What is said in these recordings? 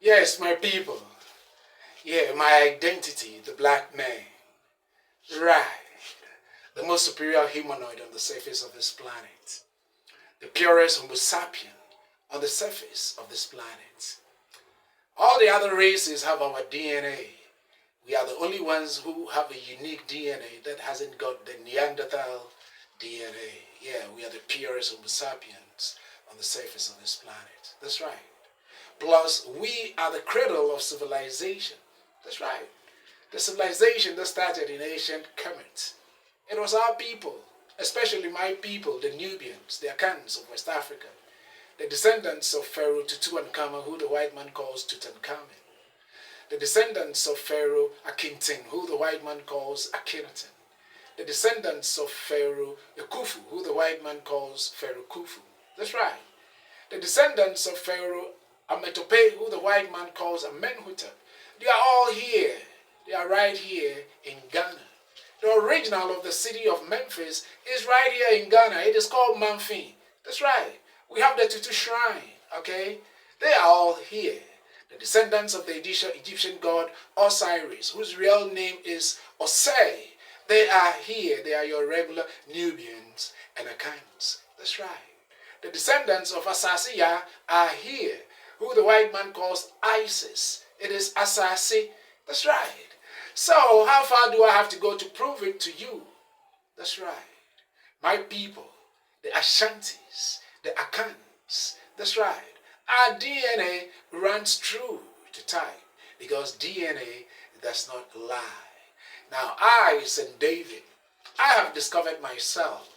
Yes, my people. Yeah, my identity, the black man. Right. The most superior humanoid on the surface of this planet. The purest Homo sapien on the surface of this planet. All the other races have our DNA. We are the only ones who have a unique DNA that hasn't got the Neanderthal DNA. Yeah, we are the purest Homo sapiens on the surface of this planet. That's right. Plus, we are the cradle of civilization. That's right. The civilization that started in ancient Kemet. It was our people, especially my people, the Nubians, the Akans of West Africa, the descendants of Pharaoh Tutu-and-Kama, who the white man calls Tutankhamen, the descendants of Pharaoh Akintin, who the white man calls Akhenaten, the descendants of Pharaoh Khufu, who the white man calls Pharaoh Khufu. That's right. The descendants of Pharaoh Ametope, who the white man calls Amenhotep. They are all here. They are right here in Ghana. The original of the city of Memphis is right here in Ghana. It is called Mamfi. That's right. We have the Tutu Shrine, okay? They are all here. The descendants of the Egyptian god Osiris, whose real name is Osei. They are here. They are your regular Nubians and Akans. That's right. The descendants of Asasiya are here, who the white man calls Isis. It is Asasi. That's right. So, how far do I have to go to prove it to you? That's right. My people, the Ashantis, the Akans, that's right. Our DNA runs true to type because DNA does not lie. Now, I, St. David, I have discovered myself.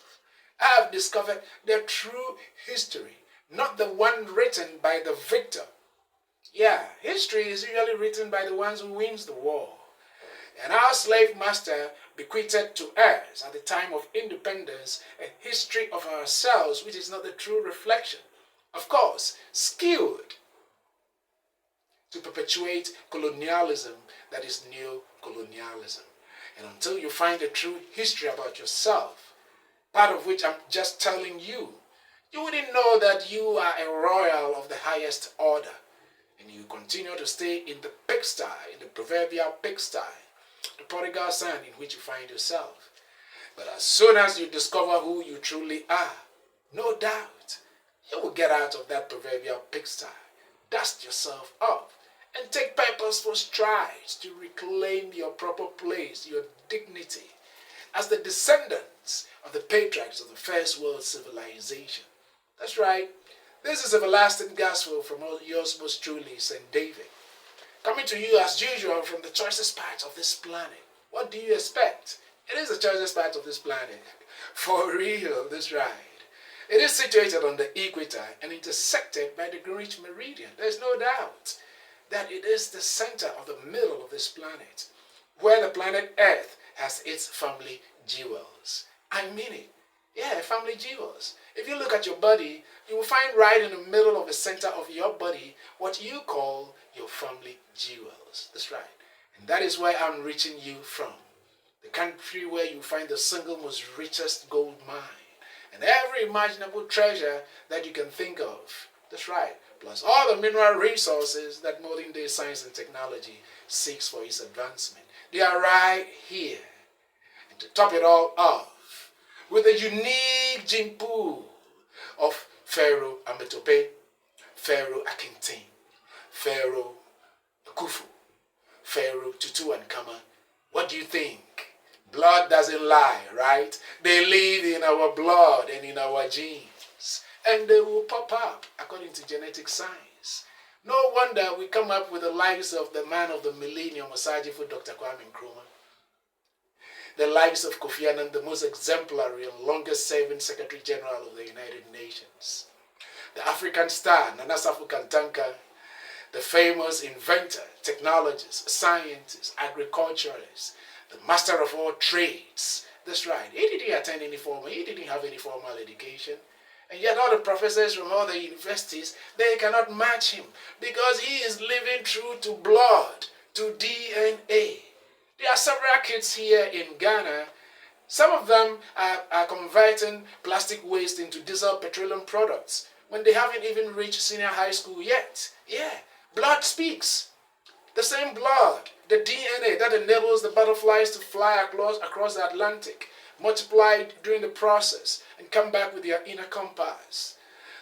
I have discovered the true history, not the one written by the victor. Yeah, history is usually written by the ones who wins the war. And our slave master bequeathed to us at the time of independence a history of ourselves which is not the true reflection. Of course, skewed to perpetuate colonialism that is neo-colonialism. And until you find the true history about yourself, part of which I'm just telling you, you wouldn't know that you are a royal of the highest order. And you continue to stay in the pigsty, in the proverbial pigsty, the prodigal son in which you find yourself. But as soon as you discover who you truly are, no doubt, you will get out of that proverbial pigsty, dust yourself off, and take purposeful strides to reclaim your proper place, your dignity, as the descendants of the patriarchs of the first world civilization. That's right. This is everlasting gospel from yours most truly, St. David. Coming to you as usual from the choicest parts of this planet. What do you expect? It is the choicest part of this planet. For real, that's right. It is situated on the equator and intersected by the Greenwich Meridian. There's no doubt that it is the center of the middle of this planet, where the planet Earth has its family jewels. I mean it. Yeah, family jewels. If you look at your body, you will find right in the middle of the center of your body what you call your family jewels. That's right. And that is where I'm reaching you from. The country where you find the single most richest gold mine and every imaginable treasure that you can think of. That's right. Plus all the mineral resources that modern day science and technology seeks for its advancement. They are right here. And to top it all off, with a unique gene pool of Pharaoh Ametope, Pharaoh Akintin, Pharaoh Khufu, Pharaoh Tutu-and-Kama. What do you think? Blood doesn't lie, right? They live in our blood and in our genes. And they will pop up according to genetic science. No wonder we come up with the likes of the man of the millennium, Osagyefo Dr. Kwame Nkrumah. The likes of Kofi Annan, the most exemplary and longest serving Secretary General of the United Nations. The African star, Nana Safo Kantanka, the famous inventor, technologist, scientist, agriculturalist, the master of all trades. That's right. He didn't attend any formal, he didn't have any formal education. And yet all the professors from all the universities, they cannot match him because he is living true to blood, to DNA. There are several kids here in Ghana. Some of them are converting plastic waste into diesel petroleum products when they haven't even reached senior high school yet. Yeah, Blood speaks. The same blood, the DNA that enables the butterflies to fly across the Atlantic, multiply during the process, and come back with their inner compass.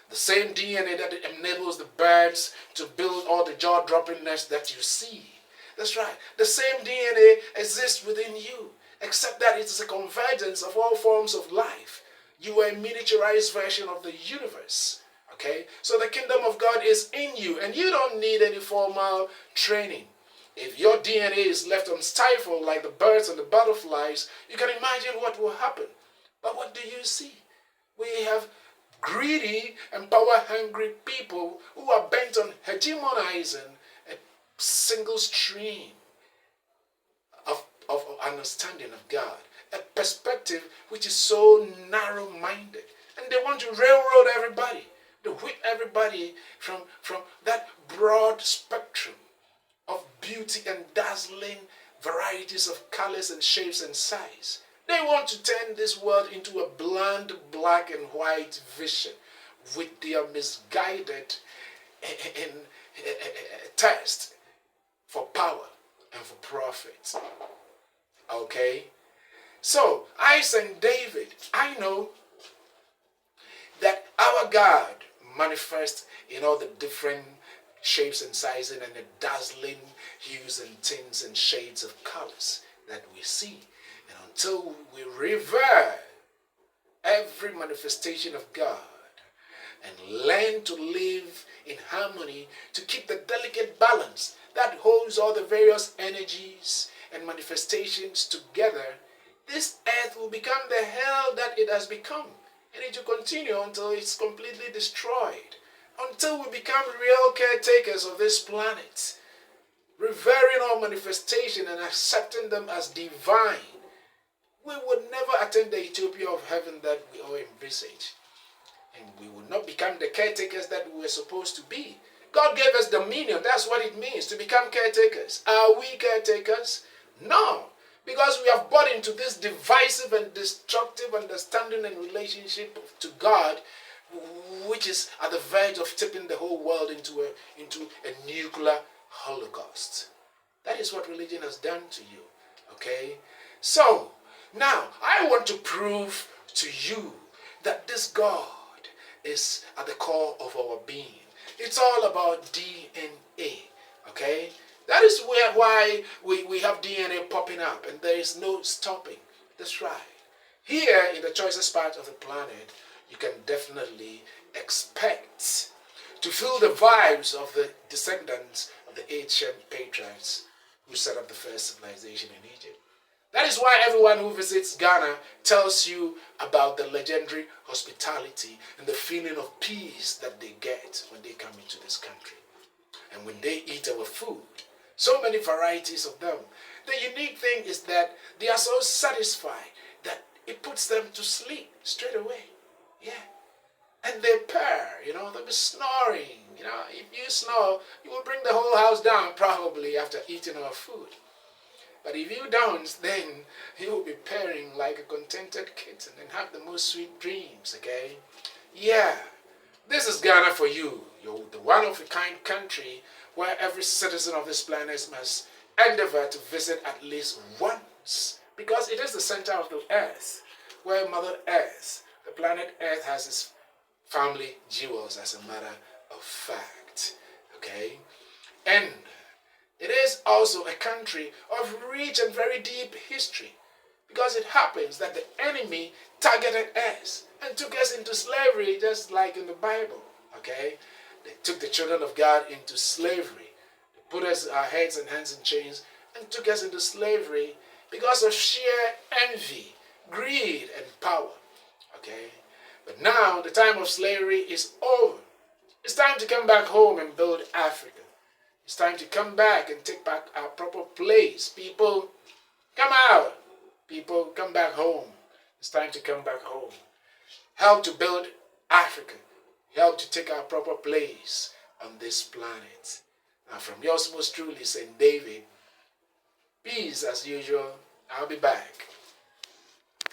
The same DNA that enables the birds to build all the jaw-dropping nests that you see. That's right. The same DNA exists within you, except that it is a convergence of all forms of life. You are a miniaturized version of the universe. Okay? So the kingdom of God is in you, and you don't need any formal training. If your DNA is left unstifled like the birds and the butterflies, you can imagine what will happen. But what do you see? We have greedy and power-hungry people who are bent on hegemonizing a single stream of understanding of God, a perspective which is so narrow-minded. And they want to railroad everybody, to whip everybody from that broad spectrum of beauty and dazzling varieties of colors and shapes and size. They want to turn this world into a bland black and white vision with their misguided thirst for power and for profit. Okay? So, I and David, I know that our God manifests in all the different shapes and sizes and the dazzling hues and tints and shades of colors that we see. And until we revere every manifestation of God and learn to live in harmony to keep the delicate balance that holds all the various energies and manifestations together, this earth will become the hell that it has become. And it will continue until it's completely destroyed. Until we become real caretakers of this planet, revering all manifestation and accepting them as divine, we would never attain the utopia of heaven that we all envisage. And we will not become the caretakers that we were supposed to be. God gave us dominion. That's what it means to become caretakers. Are we caretakers? No. Because we have bought into this divisive and destructive understanding and relationship to God, which is at the verge of tipping the whole world into a nuclear holocaust. That is what religion has done to you. Okay? So, now, I want to prove to you that this God is at the core of our being. It's all about DNA. Okay? That is why we have DNA popping up, and there is no stopping. That's right. Here, in the choicest part of the planet, you can definitely expect to feel the vibes of the descendants of the ancient patriarchs who set up the first civilization in Egypt. That is why everyone who visits Ghana tells you about the legendary hospitality and the feeling of peace that they get when they come into this country. And when they eat our food, so many varieties of them. The unique thing is that they are so satisfied that it puts them to sleep straight away. Yeah. And they purr, they'll be snoring. If you snore, you will bring the whole house down probably after eating our food. But if you don't, then you will be purring like a contented kitten and have the most sweet dreams, okay? Yeah. This is Ghana for you. You're the one-of-a-kind country where every citizen of this planet must endeavor to visit at least once, because it is the center of the earth, where Mother Earth, the planet Earth, has its family jewels, as a matter of fact. Okay? And it is also a country of rich and very deep history, because it happens that the enemy targeted us and took us into slavery, just like in the Bible. Okay? They took the children of God into slavery. They put our heads and hands in chains and took us into slavery because of sheer envy, greed, and power. Okay? But now the time of slavery is over. It's time to come back home and build Africa. It's time to come back and take back our proper place. People, come out. People, come back home. It's time to come back home. Help to build Africa. Help to take our proper place on this planet. Now, from yours most truly, St. David, peace as usual. I'll be back.